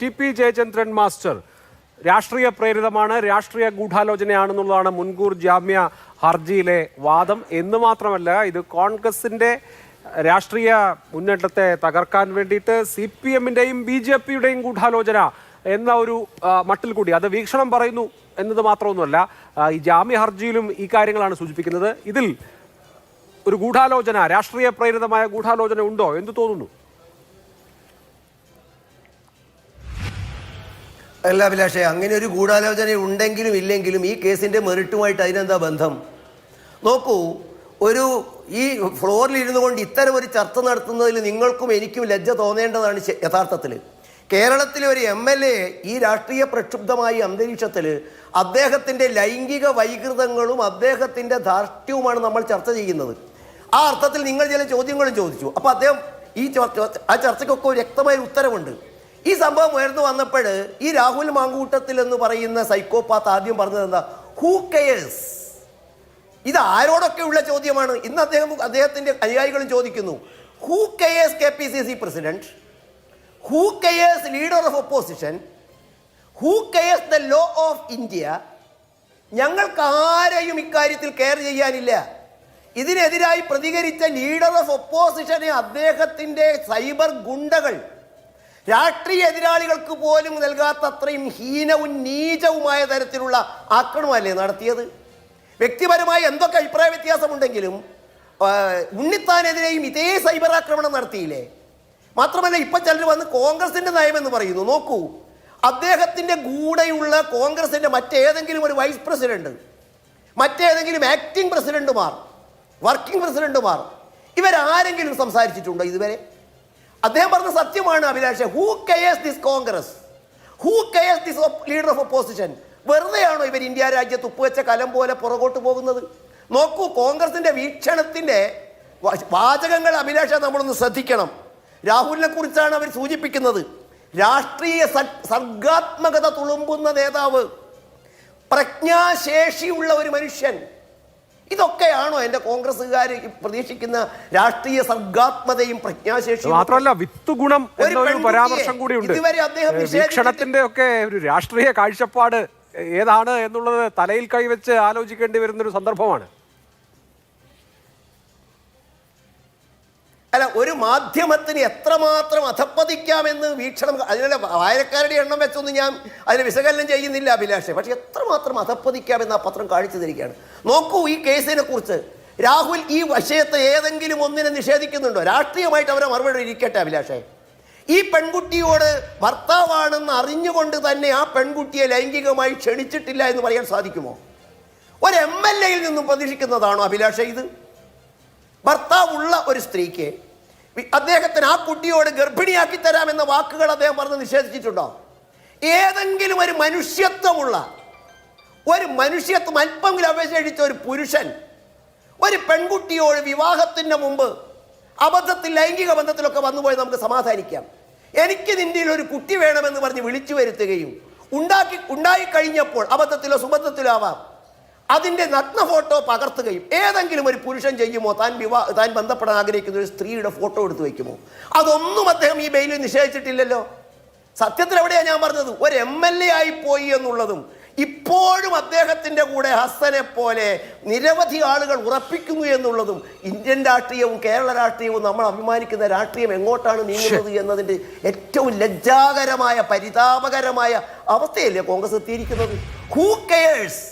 TP. Jayachandran master രാഷ്ട്രീയ പ്രേരിതമാണ്, രാഷ്ട്രീയ ഗൂഢാലോചനയാണെന്നുള്ളതാണ് മുൻകൂർ ജാമ്യ ഹർജിയിലെ വാദം. എന്ന് മാത്രമല്ല, ഇത് കോൺഗ്രസിന്റെ രാഷ്ട്രീയ മുന്നേറ്റത്തെ തകർക്കാൻ വേണ്ടിയിട്ട് CPM-ന്റെയും BJP-യുടെയും ഗൂഢാലോചന എന്ന ഒരു മട്ടിൽ കൂടി അത് വീക്ഷണം പറയുന്നു എന്നത് മാത്രമൊന്നുമല്ല, ഈ ജാമ്യ ഹർജിയിലും ഈ കാര്യങ്ങളാണ് സൂചിപ്പിക്കുന്നത്. ഇതിൽ ഒരു ഗൂഢാലോചന, രാഷ്ട്രീയ പ്രേരിതമായ ഗൂഢാലോചന ഉണ്ടോ എന്ന് തോന്നുന്നു? അല്ല അഭിലാഷേ, അങ്ങനെ ഒരു ഗൂഢാലോചന ഉണ്ടെങ്കിലും ഇല്ലെങ്കിലും ഈ കേസിൻ്റെ മെറിറ്റുമായിട്ട് അതിനെന്താ ബന്ധം? നോക്കൂ, ഈ ഫ്ലോറിൽ ഇരുന്നു കൊണ്ട് ഇത്തരം ഒരു ചർച്ച നടത്തുന്നതിൽ നിങ്ങൾക്കും എനിക്കും ലജ്ജ തോന്നേണ്ടതാണ്. യഥാർത്ഥത്തിൽ കേരളത്തിലെ ഒരു MLA ഈ രാഷ്ട്രീയ പ്രക്ഷുബ്ധമായ അന്തരീക്ഷത്തിൽ അദ്ദേഹത്തിൻ്റെ ലൈംഗിക വൈകൃതങ്ങളും അദ്ദേഹത്തിൻ്റെ ധാർഷ്ട്യവുമാണ് നമ്മൾ ചർച്ച ചെയ്യുന്നത്. ആ അർത്ഥത്തിൽ നിങ്ങൾ ചില ചോദ്യങ്ങളും ചോദിച്ചു. അപ്പോൾ അദ്ദേഹം ആ ചർച്ചയ്ക്കൊക്കെ വ്യക്തമായ ഉത്തരവുണ്ട്. ഈ സംഭവം ഉയർന്നു വന്നപ്പോൾ ഈ രാഹുൽ മാങ്കൂട്ടത്തിൽ എന്ന് പറയുന്ന സൈക്കോപാത്ത് ആദ്യം പറഞ്ഞത് എന്താ? Who cares? ഇത് ആരോടൊക്കെയുള്ള ചോദ്യമാണ്. ഇന്ന് അദ്ദേഹത്തിന്റെ അനുയായികളും ചോദിക്കുന്നു, who cares KPCC president? Who cares leader of opposition? Who cares the law of India? ഞങ്ങൾക്ക് ആരെയും ഇക്കാര്യത്തിൽ കെയർ ചെയ്യാനില്ല. ഇതിനെതിരായി പ്രതികരിച്ച ലീഡർ ഓഫ് ഒപ്പോസിഷനെ അദ്ദേഹത്തിന്റെ സൈബർ ഗുണ്ടകൾ രാഷ്ട്രീയ എതിരാളികൾക്ക് പോലും നൽകാത്ത അത്രയും ഹീനവും നീചവുമായ തരത്തിലുള്ള ആക്രമണമല്ലേ നടത്തിയത്? വ്യക്തിപരമായി എന്തൊക്കെ അഭിപ്രായ വ്യത്യാസമുണ്ടെങ്കിലും ഉണ്ണിത്താനെതിരെയും ഇതേ സൈബർ ആക്രമണം നടത്തിയില്ലേ? മാത്രമല്ല, ഇപ്പം ചിലർ വന്ന് കോൺഗ്രസിൻ്റെ നയമെന്ന് പറയുന്നു. നോക്കൂ, അദ്ദേഹത്തിൻ്റെ കൂടെയുള്ള കോൺഗ്രസിൻ്റെ മറ്റേതെങ്കിലും ഒരു വൈസ് പ്രസിഡന്റ്, മറ്റേതെങ്കിലും ആക്ടിംഗ് പ്രസിഡന്റുമാർ, വർക്കിംഗ് പ്രസിഡന്റുമാർ, ഇവരാരെങ്കിലും സംസാരിച്ചിട്ടുണ്ടോ ഇതുവരെ? അദ്ദേഹം പറഞ്ഞ സത്യമാണ് Abhilash. Who cares this Congress? Who cares this leader of opposition? വെറുതെയാണോ ഇവർ ഇന്ത്യ രാജ്യത്ത് ഉപ്പുവെച്ച കലം പോലെ പുറകോട്ട് പോകുന്നത്? നോക്കൂ, കോൺഗ്രസിന്റെ വീക്ഷണത്തിന്റെ വാചകങ്ങൾ അഭിലാഷ നമ്മളൊന്ന് ശ്രദ്ധിക്കണം. രാഹുലിനെ കുറിച്ചാണ് അവർ സൂചിപ്പിക്കുന്നത്. രാഷ്ട്രീയ സർഗാത്മകത തുളുമ്പുന്ന നേതാവ്, പ്രജ്ഞാശേഷിയുള്ള ഒരു മനുഷ്യൻ. ഇതൊക്കെയാണോ എന്റെ കോൺഗ്രസ്സുകാർ പ്രതീക്ഷിക്കുന്ന രാഷ്ട്രീയ സർഗാത്മതയും പ്രജ്ഞാശേഷിയും? മാത്രമല്ല, വിത്തുഗുണം എന്നൊരു പരാമർശം കൂടിയുണ്ട്. വീക്ഷണത്തിന്റെ ഒക്കെ ഒരു രാഷ്ട്രീയ കാഴ്ചപ്പാട് ഏതാണ് എന്നുള്ളത് തലയിൽ കൈവച്ച് ആലോചിക്കേണ്ടി വരുന്നൊരു സന്ദർഭമാണ്. അല്ല, ഒരു മാധ്യമത്തിന് എത്രമാത്രം അധപ്പതിക്കാമെന്ന് വീക്ഷണം, അതിനുള്ള വായനക്കാരുടെ എണ്ണം വെച്ചൊന്നും ഞാൻ അതിന് വിശകലനം ചെയ്യുന്നില്ല അഭിലാഷേ, പക്ഷെ എത്രമാത്രം അധപ്പതിക്കാമെന്ന് ആ പത്രം കാണിച്ചു തരികയാണ്. നോക്കൂ, ഈ കേസിനെ കുറിച്ച് രാഹുൽ ഈ വിഷയത്തെ ഏതെങ്കിലും ഒന്നിനെ നിഷേധിക്കുന്നുണ്ടോ? രാഷ്ട്രീയമായിട്ട് അവരെ മറുപടി ഇരിക്കട്ടെ അഭിലാഷേ. ഈ പെൺകുട്ടിയോട് ഭർത്താവാണെന്ന് അറിഞ്ഞുകൊണ്ട് തന്നെ ആ പെൺകുട്ടിയെ ലൈംഗികമായി ക്ഷണിച്ചിട്ടില്ല എന്ന് പറയാൻ സാധിക്കുമോ? ഒരു MLA-യിൽ നിന്നും പ്രതീക്ഷിക്കുന്നതാണോ അഭിലാഷേ ഇത്? ഭർത്താവുള്ള ഒരു സ്ത്രീക്ക് അദ്ദേഹത്തിന് ആ കുട്ടിയോട് ഗർഭിണിയാക്കി തരാമെന്ന വാക്കുകൾ അദ്ദേഹം പറഞ്ഞ് നിഷേധിച്ചിട്ടുണ്ടോ? ഏതെങ്കിലും ഒരു മനുഷ്യത്വമുള്ള, ഒരു മനുഷ്യത്വം അല്പമെങ്കിലും അപേക്ഷിച്ച ഒരു പുരുഷൻ ഒരു പെൺകുട്ടിയോട് വിവാഹത്തിന് മുമ്പ് അബദ്ധത്തിൽ ലൈംഗിക ബന്ധത്തിലൊക്കെ വന്നുപോയി നമുക്ക് സമാധാനിക്കാം. എനിക്ക് നിന്റെ ഒരു കുട്ടി വേണമെന്ന് പറഞ്ഞ് വിളിച്ചു വരുത്തുകയും ഉണ്ടായി കഴിഞ്ഞപ്പോൾ അബദ്ധത്തിലോ സുബദ്ധത്തിലോ ആവാം അതിൻ്റെ നഗ്ന ഫോട്ടോ പകർത്തുകയും ഏതെങ്കിലും ഒരു പുരുഷൻ ചെയ്യുമോ? താൻ ബന്ധപ്പെടാൻ ആഗ്രഹിക്കുന്ന ഒരു സ്ത്രീയുടെ ഫോട്ടോ എടുത്തു വയ്ക്കുമോ? അതൊന്നും അദ്ദേഹം ഈ ബെയിലിൽ നിഷേധിച്ചിട്ടില്ലല്ലോ. സത്യത്തിൽ എവിടെയാണ് ഞാൻ പറഞ്ഞത്? ഒരു MLA ആയിപ്പോയി എന്നുള്ളതും ഇപ്പോഴും അദ്ദേഹത്തിൻ്റെ കൂടെ ഹസ്സനെ പോലെ നിരവധി ആളുകൾ ഉറപ്പിക്കുന്നു എന്നുള്ളതും ഇന്ത്യൻ രാഷ്ട്രീയവും കേരള രാഷ്ട്രീയവും നമ്മൾ അഭിമാനിക്കുന്ന രാഷ്ട്രീയം എങ്ങോട്ടാണ് നീങ്ങുന്നത് എന്നതിൻ്റെ ഏറ്റവും ലജ്ജാകരമായ പരിതാപകരമായ അവസ്ഥയല്ലേ കോൺഗ്രസ് എത്തിയിരിക്കുന്നത്? Who cares?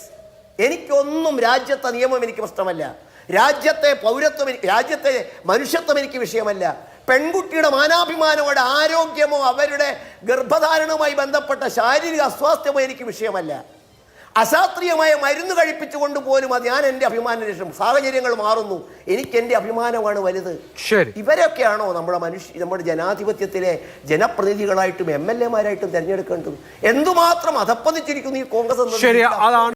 എനിക്കൊന്നും രാജ്യത്തെ നിയമം എനിക്ക് പ്രശ്നമല്ല, രാജ്യത്തെ പൗരത്വം, രാജ്യത്തെ മനുഷ്യത്വം എനിക്ക് വിഷയമല്ല, പെൺകുട്ടിയുടെ മാനാഭിമാനമോ ആരോഗ്യമോ അവരുടെ ഗർഭധാരണവുമായി ബന്ധപ്പെട്ട ശാരീരിക അസ്വാസ്ഥ്യമോ എനിക്ക് വിഷയമല്ല. അശാസ്ത്രീയമായ മരുന്ന് കഴിപ്പിച്ചുകൊണ്ട് പോലും അത് ഞാൻ എൻ്റെ അഭിമാന രക്ഷണം. സാഹചര്യങ്ങൾ മാറുന്നു, എനിക്ക് എൻ്റെ അഭിമാനമാണ് വലുത്. ഇവരൊക്കെയാണോ നമ്മുടെ ജനാധിപത്യത്തിലെ ജനപ്രതിനിധികളായിട്ടും MLA-മാരായിട്ടും തിരഞ്ഞെടുക്കേണ്ടത്? എന്തുമാത്രം അധപ്പതിച്ചിരിക്കുന്നു ഈ കോൺഗ്രസ്?